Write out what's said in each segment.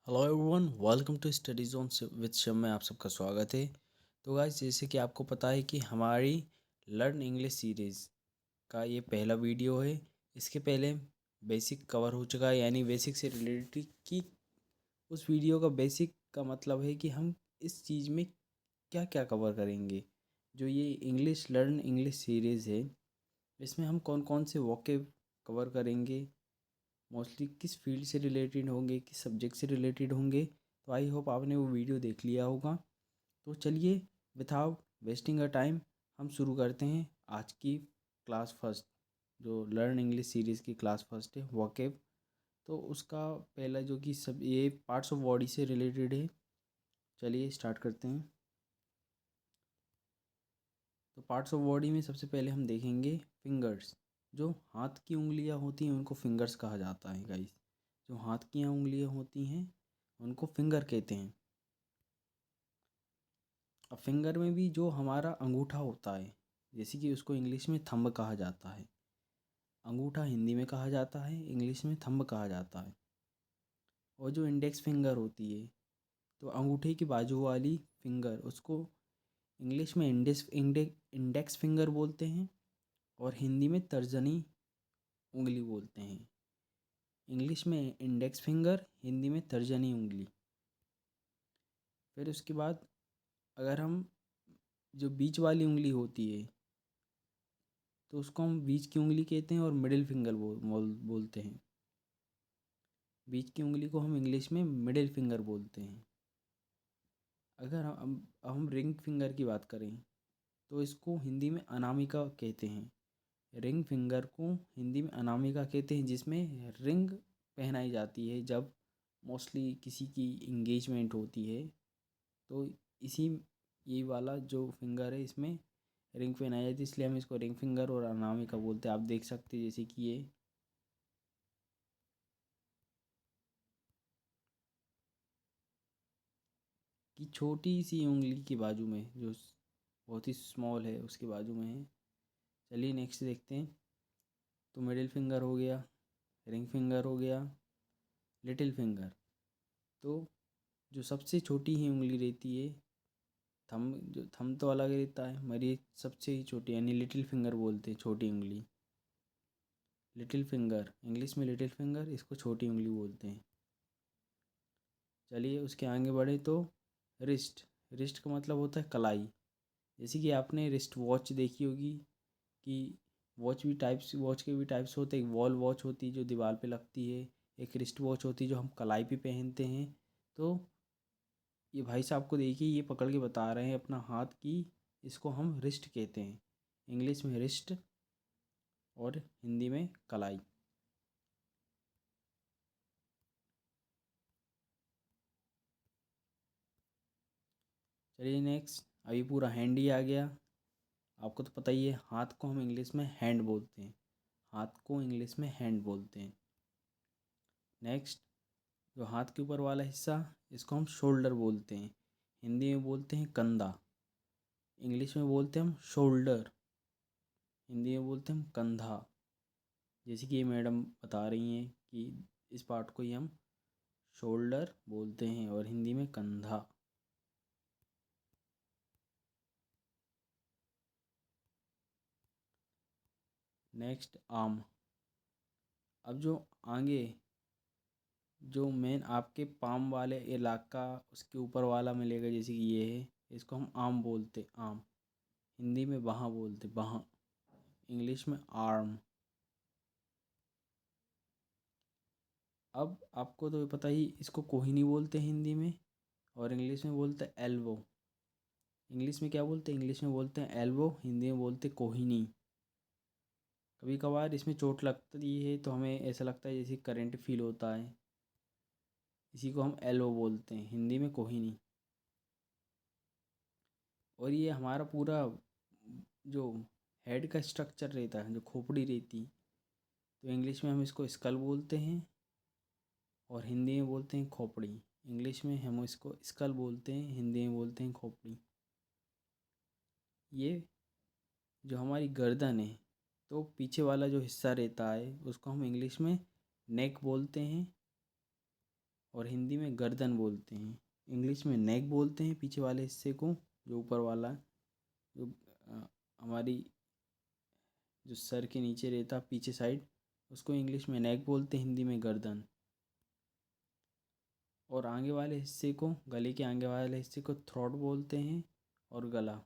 Hello everyone, welcome to study zone with Shiv में आप सबका स्वागत है। तो गाइस, जैसे कि आपको पता है कि हमारी लर्न इंग्लिश सीरीज़ का ये पहला वीडियो है। इसके पहले बेसिक कवर हो चुका है, यानी बेसिक से रिलेटेड की उस वीडियो का बेसिक का मतलब है कि हम इस चीज़ में क्या क्या कवर करेंगे। जो ये इंग्लिश लर्न इंग्लिश सीरीज़ है, इसमें हम कौन कौन से वोकेब कवर करेंगे, मोस्टली किस फील्ड से रिलेटेड होंगे, किस सब्जेक्ट से रिलेटेड होंगे। तो आई होप आपने वो वीडियो देख लिया होगा। तो चलिए, विदाउट वेस्टिंग अ टाइम हम शुरू करते हैं आज की क्लास फर्स्ट, जो लर्न इंग्लिश सीरीज़ की क्लास फर्स्ट है वोकेब। तो उसका पहला जो कि सब ये पार्ट्स ऑफ बॉडी से रिलेटेड है। चलिए स्टार्ट करते हैं। तो पार्ट्स ऑफ बॉडी में सबसे पहले हम देखेंगे फिंगर्स। जो हाथ की उंगलियां होती हैं उनको फिंगर्स कहा जाता है गाइस। जो हाथ की उंगलियां होती हैं उनको फिंगर कहते हैं। अब फिंगर में भी जो हमारा अंगूठा होता है, जैसे कि उसको इंग्लिश में थंब कहा जाता है। अंगूठा हिंदी में कहा जाता है, इंग्लिश में थंब कहा जाता है। और जो इंडेक्स फिंगर होती है, तो अंगूठे की बाजू वाली फिंगर, उसको इंग्लिश में इंडेक्स फिंगर बोलते हैं और हिंदी में तर्जनी उंगली बोलते हैं। इंग्लिश में इंडेक्स फिंगर, हिंदी में तर्जनी उंगली। फिर उसके बाद अगर हम जो बीच वाली उंगली होती है, तो उसको हम बीच की उंगली कहते हैं और मिडिल फिंगर बोलते हैं। बीच की उंगली को हम इंग्लिश में मिडिल फिंगर बोलते हैं। अगर हम रिंग फिंगर की बात करें, तो इसको हिंदी में अनामिका कहते हैं। रिंग फिंगर को हिंदी में अनामिका कहते हैं, जिसमें रिंग पहनाई जाती है जब मोस्टली किसी की इंगेजमेंट होती है। तो इसी ये वाला जो फिंगर है, इसमें रिंग पहनाई जाती है, इसलिए हम इसको रिंग फिंगर और अनामिका बोलते हैं। आप देख सकते हैं जैसे कि ये कि छोटी सी उंगली की बाजू में, जो बहुत ही स्मॉल है, उसके बाजू में है। चलिए नेक्स्ट देखते हैं। तो मिडिल फिंगर हो गया, रिंग फिंगर हो गया, लिटिल फिंगर। तो जो सबसे छोटी ही उंगली रहती है, थंब तो अलग रहता है, मगर ये सबसे ही छोटी यानी लिटिल फिंगर बोलते हैं, छोटी उंगली। लिटिल फिंगर इंग्लिश में लिटिल फिंगर, इसको छोटी उंगली बोलते हैं। चलिए उसके आगे बढ़े तो रिस्ट। रिस्ट का मतलब होता है कलाई। जैसे कि आपने रिस्ट वॉच देखी होगी कि वॉच के भी टाइप्स होते हैं। एक वॉल वॉच होती है जो दीवार पे लगती है, एक रिस्ट वॉच होती है जो हम कलाई पे पहनते हैं। तो ये भाई साहब को देखिए, ये पकड़ के बता रहे हैं अपना हाथ की, इसको हम रिस्ट कहते हैं। इंग्लिश में रिस्ट और हिंदी में कलाई। चलिए नेक्स्ट, अभी पूरा हैंड ही आ गया। आपको तो पता ही है, हाथ को हम इंग्लिश में हैंड बोलते हैं। हाथ को इंग्लिश में हैंड बोलते हैं। नेक्स्ट, जो हाथ के ऊपर वाला हिस्सा, इसको हम शोल्डर बोलते हैं। हिंदी में बोलते हैं कंधा, इंग्लिश में बोलते हैं हम शोल्डर, हिंदी में बोलते हैं हम कंधा। जैसे कि ये मैडम बता रही हैं कि इस पार्ट को ही हम शोल्डर बोलते हैं और हिंदी में कंधा। Next, arm. अब जो आगे जो मेन आपके पाम वाले इलाका, उसके ऊपर वाला मिलेगा, जैसे कि ये है, इसको हम आर्म बोलते, आर्म। हिंदी में बाहाँ बोलते, बाहाँ, इंग्लिश में आर्म। अब आपको तो पता ही, इसको कोहिनी बोलते हैं हिंदी में, और इंग्लिश में बोलते हैं एल्बो। इंग्लिश में क्या बोलते हैं? इंग्लिश में बोलते हैं एल्बो, हिंदी में बोलते हैं कोहिनी। कभी कभार इसमें चोट लगती है तो हमें ऐसा लगता है जैसे करंट फील होता है, इसी को हम एल्बो बोलते हैं, हिंदी में कोहिनी। और ये हमारा पूरा जो हेड का स्ट्रक्चर रहता है, जो खोपड़ी रहती, तो इंग्लिश में हम इसको स्कल बोलते हैं और हिंदी में बोलते हैं खोपड़ी। इंग्लिश में हम इसको स्कल बोलते हैं, हिंदी में बोलते हैं खोपड़ी। ये जो हमारी गर्दन है, तो पीछे वाला जो हिस्सा रहता है, उसको हम इंग्लिश में नेक बोलते हैं और हिंदी में गर्दन बोलते हैं। इंग्लिश में नेक बोलते हैं पीछे वाले हिस्से को, जो ऊपर वाला जो हमारी जो सर के नीचे रहता पीछे साइड, उसको इंग्लिश में नेक बोलते हैं, हिंदी में गर्दन। और आगे वाले हिस्से को, गले के आगे वाले हिस्से को थ्रोट बोलते हैं और गला।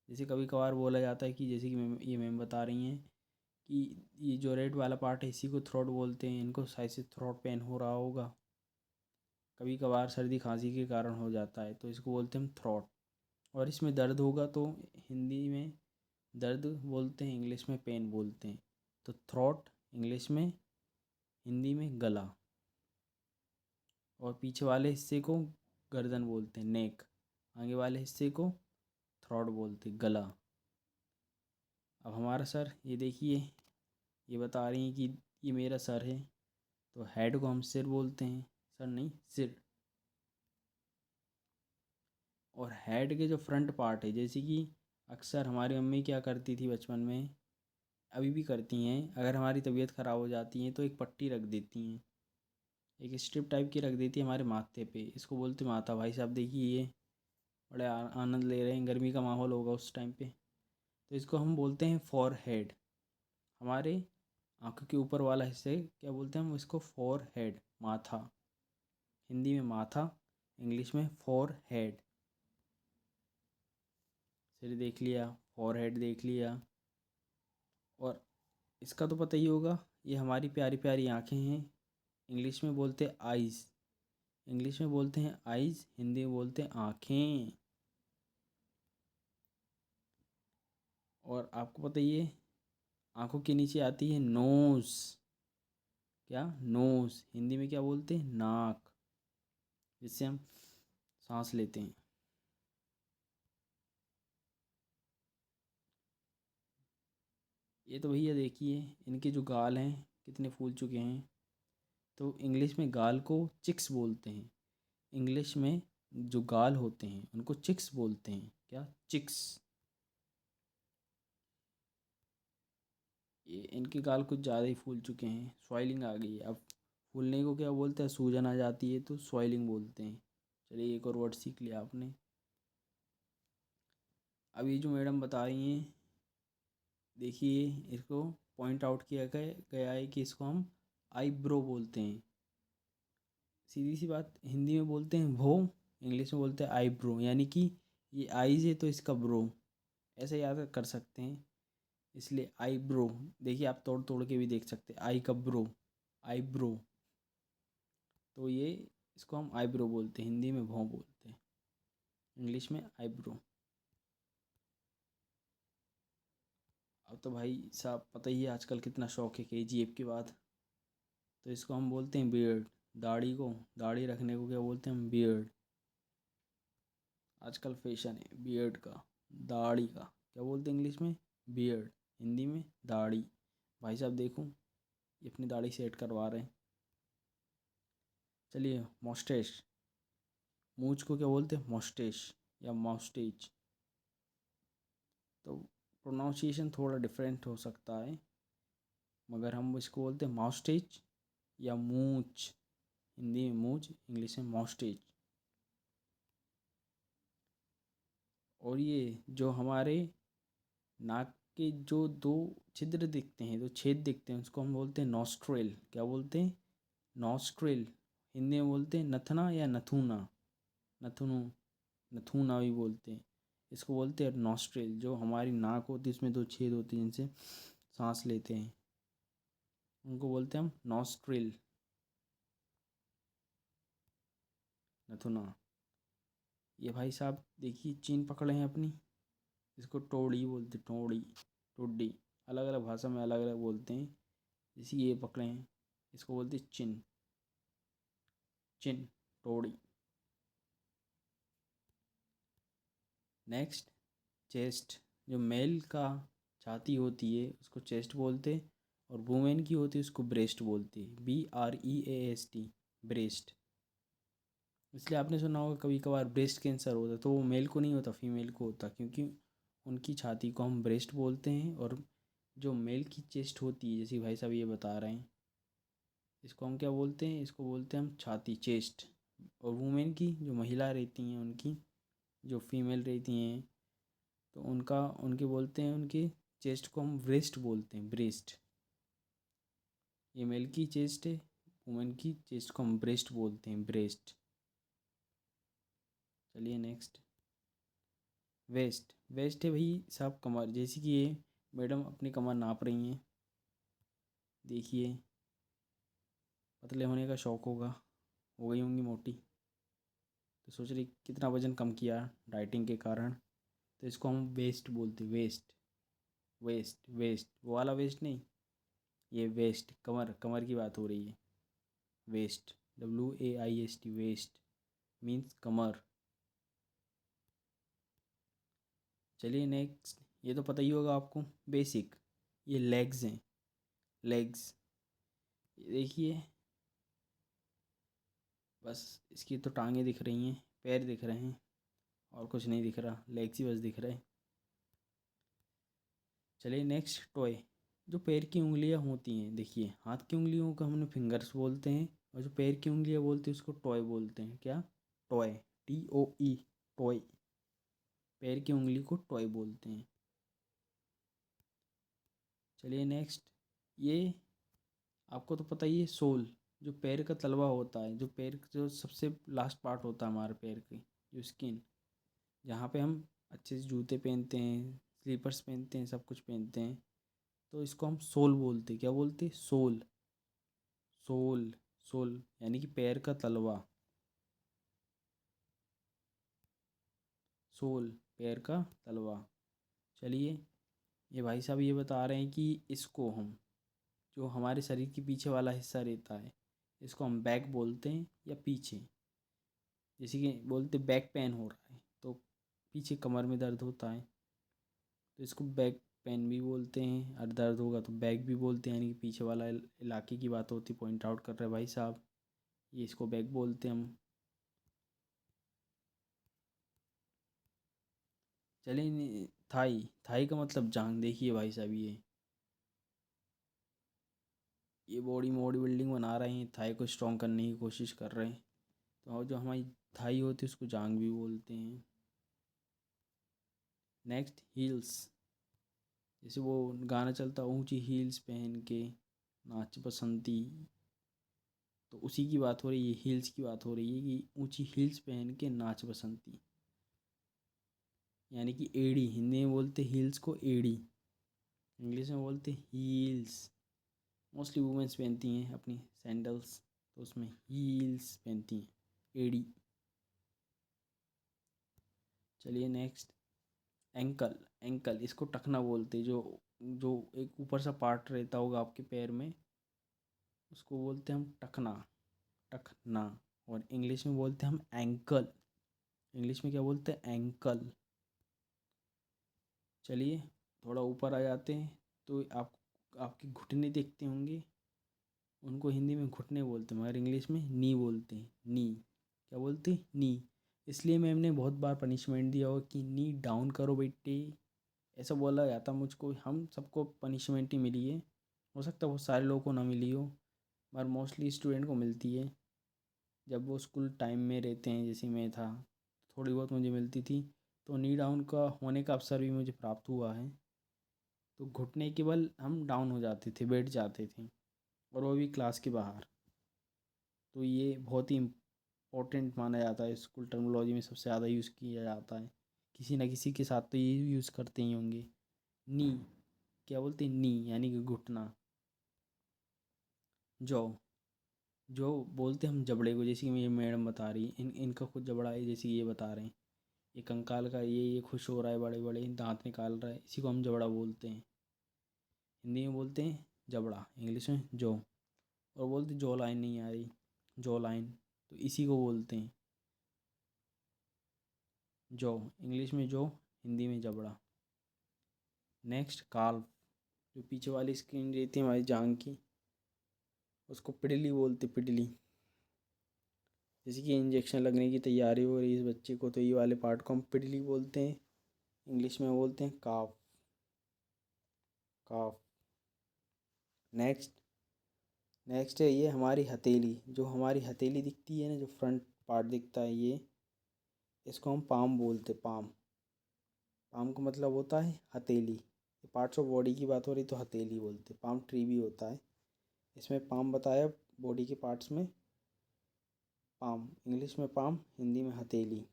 जैसे कभी कभार बोला जाता है कि जैसे कि मैम बता रही हैं कि ये जो रेड वाला पार्ट है इसी को थ्रोट बोलते हैं, इनको शायद से थ्रोट पेन हो रहा होगा, कभी कभार सर्दी खांसी के कारण हो जाता है, तो इसको बोलते हैं हम थ्रोट। और इसमें दर्द होगा तो हिंदी में दर्द बोलते हैं, इंग्लिश में पेन बोलते हैं। तो थ्रोट इंग्लिश में, हिंदी में गला। और पीछे वाले हिस्से को गर्दन बोलते हैं, नेक। आगे वाले हिस्से को थ्रोट बोलते हैं, गला। अब हमारा सर, ये देखिए, ये बता रही हैं कि ये मेरा सर है, तो हेड को हम सिर बोलते हैं, सर नहीं सिर। और हेड के जो फ्रंट पार्ट है, जैसे कि अक्सर हमारी मम्मी क्या करती थी बचपन में, अभी भी करती हैं, अगर हमारी तबीयत ख़राब हो जाती है तो एक पट्टी रख देती हैं, एक स्ट्रिप टाइप की रख देती है हमारे माथे पे। इसको बोलते माथा। भाई साहब देखिए, ये बड़े आनंद ले रहे हैं, गर्मी का माहौल होगा उस टाइम पे, तो इसको हम बोलते हैं फॉर हेड। हमारे आँखों के ऊपर वाला हिस्से क्या बोलते हैं हम इसको, फॉर हेड, माथा। हिंदी में माथा, इंग्लिश में फॉर हेड। सिर देख लिया, फॉर हेड देख लिया। और इसका तो पता ही होगा, ये हमारी प्यारी प्यारी आँखें हैं, इंग्लिश में बोलते हैं आइज़। इंग्लिश में बोलते हैं आइज़, हिंदी में बोलते हैं आँखें। और आपको पता ही है, आँखों के नीचे आती है नोज़। क्या, नोज़। हिंदी में क्या बोलते हैं, नाक, जिससे हम सांस लेते हैं। ये तो भैया देखिए, इनके जो गाल हैं कितने फूल चुके हैं। तो इंग्लिश में गाल को चिक्स बोलते हैं, इंग्लिश में जो गाल होते हैं उनको चिक्स बोलते हैं। क्या, चिक्स। ये इनके गाल कुछ ज़्यादा ही फूल चुके हैं, स्वेलिंग आ गई है। अब फूलने को क्या बोलते हैं, सूजन आ जाती है तो स्वेलिंग बोलते हैं। चलिए, एक और वर्ड सीख लिया आपने। अब ये जो मैडम बता रही हैं, देखिए, इसको पॉइंट आउट किया गया है कि इसको हम आईब्रो बोलते हैं। सीधी सी बात, हिंदी में बोलते हैं भो, इंग्लिश में बोलते हैं आईब्रो। यानी कि ये आईज है तो इसका ब्रो, ऐसे याद कर सकते हैं। इसलिए आईब्रो, देखिए आप तोड़ तोड़ के भी देख सकते हैं, आई का ब्रो, आईब्रो। तो ये, इसको हम आईब्रो बोलते हैं, हिंदी में भौं बोलते हैं, इंग्लिश में आईब्रो। अब तो भाई साहब पता ही है आजकल कितना शौक है केजीएफ के बाद, तो इसको हम बोलते हैं बियर्ड। दाढ़ी को, दाढ़ी रखने को क्या बोलते हैं हम, बियर्ड। आजकल फैशन है बियर्ड का, दाढ़ी का क्या बोलते हैं इंग्लिश में, बियर्ड, हिंदी में दाढ़ी। भाई साहब देखूं, ये अपनी दाढ़ी सेट करवा रहे हैं। चलिए, मोस्टेश, मूंछ को क्या बोलते हैं, मोस्टेश या मॉस्टेज। तो प्रोनाउंसिएशन थोड़ा डिफरेंट हो सकता है, मगर हम इसको बोलते हैं मॉस्टेज या मूंछ। हिंदी में मूंछ, इंग्लिश में मॉस्टेज। और ये जो हमारे नाक के जो दो छिद्र दिखते हैं, जो छेद दिखते हैं, उसको हम बोलते हैं नॉस्ट्रेल। क्या बोलते हैं, नॉस्ट्रेल। हिंदी में बोलते हैं नथना या नथुना, नथुनु, नथुना भी बोलते हैं। इसको बोलते हैं नॉस्ट्रेल। जो हमारी नाक होती है उसमें दो छेद होते हैं जिनसे सांस लेते हैं, उनको बोलते हैं हम नॉस्ट्रेल, नथुना। ये भाई साहब देखिए, चीन पकड़े हैं अपनी, इसको टोड़ी बोलते, टोड़ी, टोडी। अलग अलग भाषा में अलग अलग बोलते हैं। जैसे ये पकड़े हैं, इसको बोलते हैं चिन, चिन, टोड़ी। Next, chest. जो मेल का छाती होती है उसको चेस्ट बोलते, और वुमेन की होती है उसको ब्रेस्ट बोलते, BREAST, ब्रेस्ट। इसलिए आपने सुना होगा कभी कभार ब्रेस्ट कैंसर होता तो वो मेल को नहीं होता, फीमेल को होता, क्योंकि उनकी छाती को हम ब्रेस्ट बोलते हैं। और जो मेल की चेस्ट होती है, जैसे भाई साहब ये बता रहे हैं, इसको हम क्या बोलते हैं, इसको बोलते हैं हम छाती, चेस्ट। और वुमेन की, जो महिला रहती हैं उनकी, जो फीमेल रहती हैं, तो उनका उनके बोलते हैं, उनकी चेस्ट को हम ब्रेस्ट बोलते हैं, ब्रेस्ट। ये मेल की चेस्ट है, वुमेन की चेस्ट को हम ब्रेस्ट बोलते हैं, ब्रेस्ट। चलिए नेक्स्ट, वेस्ट। वेस्ट है भाई साहब कमर, जैसे कि ये मैडम अपनी कमर नाप रही हैं, देखिए पतले होने का शौक़ होगा, हो गई होंगी मोटी, तो सोच रही कितना वज़न कम किया डाइटिंग के कारण, तो इसको हम वेस्ट बोलते हैं, वेस्ट। वेस्ट वेस्ट वो वाला वेस्ट नहीं, ये वेस्ट, कमर, कमर की बात हो रही है। वेस्ट, WAIST, वेस्ट मीन्स कमर। चलिए नेक्स्ट, ये तो पता ही होगा आपको, बेसिक। ये लेग्स हैं, लेग्स। देखिए बस इसकी तो टांगें दिख रही हैं, पैर दिख रहे हैं, और कुछ नहीं दिख रहा, लेग्स ही बस दिख रहे हैं। चलिए नेक्स्ट, टॉय। जो पैर की उंगलियां होती हैं, देखिए हाथ की उंगलियों को हमने फिंगर्स बोलते हैं, और जो पैर की उंगलियां बोलते हैं उसको टॉय बोलते हैं। क्या? Toy, TOE, toy. पैर की उंगली को टॉय बोलते हैं। चलिए नेक्स्ट, ये आपको तो पता ही है, सोल। जो पैर का तलवा होता है, जो पैर जो सबसे लास्ट पार्ट होता है हमारे पैर की, जो स्किन, जहाँ पे हम अच्छे से जूते पहनते हैं, स्लीपर्स पहनते हैं, सब कुछ पहनते हैं, तो इसको हम सोल बोलते हैं। क्या बोलते हैं? Soul, soul. सोल यानी कि पैर का तलवा, सोल पैर का तलवा। चलिए, ये भाई साहब ये बता रहे हैं कि इसको हम, जो हमारे शरीर के पीछे वाला हिस्सा रहता है, इसको हम बैक बोलते हैं या पीछे। जैसे कि बोलते बैक पेन हो रहा है, तो पीछे कमर में दर्द होता है, तो इसको बैक पेन भी बोलते हैं। और दर्द होगा तो बैक भी बोलते हैं, यानी कि पीछे वाला इलाके की बात होती, पॉइंट आउट कर रहे हैं भाई साहब, ये इसको बैक बोलते हैं हम। चलिए, थाई। थाई का मतलब जांग। देखिए भाई साहब, ये बॉडी बिल्डिंग बना रहे हैं, थाई को स्ट्रॉन्ग करने की कोशिश कर रहे हैं, तो और जो हमारी थाई होती है उसको जांग भी बोलते हैं। Next, heels. जैसे वो गाना चलता, ऊंची हील्स पहन के नाच बसंती, तो उसी की बात हो रही है, हील्स की बात हो रही है कि ऊंची हील्स पहन के नाच बसंती, यानी कि एड़ी। हिंदी में बोलते हील्स को एड़ी, इंग्लिश में बोलते हील्स। मोस्टली वुमेंस पहनती हैं अपनी सैंडल्स, तो उसमें हील्स पहनती हैं, एड़ी। चलिए नेक्स्ट, एंकल। एंकल, इसको टखना बोलते हैं, जो जो एक ऊपर सा पार्ट रहता होगा आपके पैर में, उसको बोलते हैं हम टखना, टखना। और इंग्लिश में बोलते हैं हम एंकल, इंग्लिश में क्या बोलते हैं? एंकल। चलिए थोड़ा ऊपर आ जाते हैं, तो आप आपके घुटने देखते होंगे, उनको हिंदी में घुटने बोलते हैं, मगर इंग्लिश में नी बोलते हैं, नी। क्या बोलते हैं? नी। इसलिए मैम ने बहुत बार पनिशमेंट दिया हो कि नी डाउन करो बेटे, ऐसा बोला जाता मुझको। हम सबको पनिशमेंट ही मिली है, हो सकता है बहुत सारे लोगों को ना मिली हो, मगर मोस्टली स्टूडेंट को मिलती है जब वो स्कूल टाइम में रहते हैं। जैसे मैं था, थोड़ी बहुत मुझे मिलती थी, तो नी डाउन का होने का अवसर भी मुझे प्राप्त हुआ है। तो घुटने के बल हम डाउन हो जाते थे, बैठ जाते थे, और वो भी क्लास के बाहर। तो ये बहुत ही इम्पोर्टेंट माना जाता है, स्कूल टर्मिनोलॉजी में सबसे ज़्यादा यूज़ किया जाता है, किसी ना किसी के साथ तो ये यूज़ करते ही होंगे। नी, क्या बोलते हैं? नी यानी कि घुटना। जौ, जो बोलते हैं हम जबड़े को, जैसे कि ये मैडम बता रही है, इनका खुद जबड़ा है, जैसे कि ये बता रहे हैं, ये कंकाल का, ये खुश हो रहा है, बड़े बड़े दांत निकाल रहा है, इसी को हम जबड़ा बोलते हैं। हिंदी में बोलते हैं जबड़ा, इंग्लिश में जौ। और बोलते जॉ लाइन नहीं आ रही, जॉ लाइन, तो इसी को बोलते हैं जॉ, इंग्लिश में जॉ, हिंदी में जबड़ा। नेक्स्ट, काल्फ। जो पीछे वाली स्क्रीन रहती है हमारी जांग की, उसको पिडली बोलते, पिडली। जैसे कि इंजेक्शन लगने की तैयारी हो रही है इस बच्चे को, तो ये वाले पार्ट को हम पिडली बोलते हैं, इंग्लिश में बोलते हैं काफ, काफ। नेक्स्ट, नेक्स्ट है ये हमारी हथेली। जो हमारी हथेली दिखती है ना, जो फ्रंट पार्ट दिखता है, ये इसको हम पाम बोलते, पाम। पाम का मतलब होता है हथेली। पार्ट्स ऑफ बॉडी की बात हो रही तो हथेली बोलते। पाम ट्री भी होता है, इसमें पाम बताया बॉडी के पार्ट्स में। पाम इंग्लिश में पाम, हिंदी में हथेली।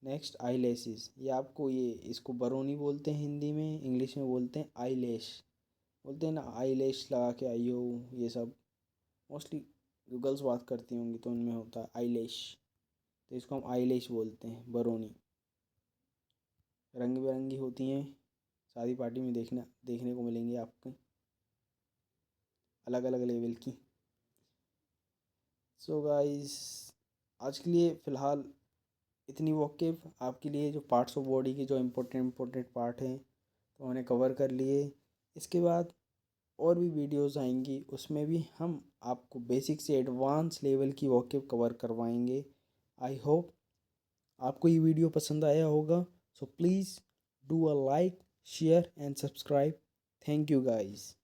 Next eye lashes. ये आपको ये इसको बरोनी बोलते हैं हिंदी में, इंग्लिश में बोलते हैं आई लैश। बोलते हैं ना आई लैश लगा के आई हो, ये सब मोस्टली जो गर्ल्स बात करती होंगी तो उनमें होता है आई लैश। तो इसको हम आई लैश बोलते हैं, बरोनी। रंग बिरंगी होती हैं, शादी पार्टी में देखने को मिलेंगी आपको, अलग अलग लेवल की। सो गाइस, आज के लिए फ़िलहाल इतनी वोकेब आपके लिए। जो पार्ट्स ऑफ बॉडी के जो इम्पोर्टेंट पार्ट हैं तो उन्हें कवर कर लिए। इसके बाद और भी वीडियोस आएंगी, उसमें भी हम आपको बेसिक से एडवांस लेवल की वोकेब कवर करवाएंगे। आई होप आपको ये वीडियो पसंद आया होगा। So please do a like, share and subscribe. Thank you guys.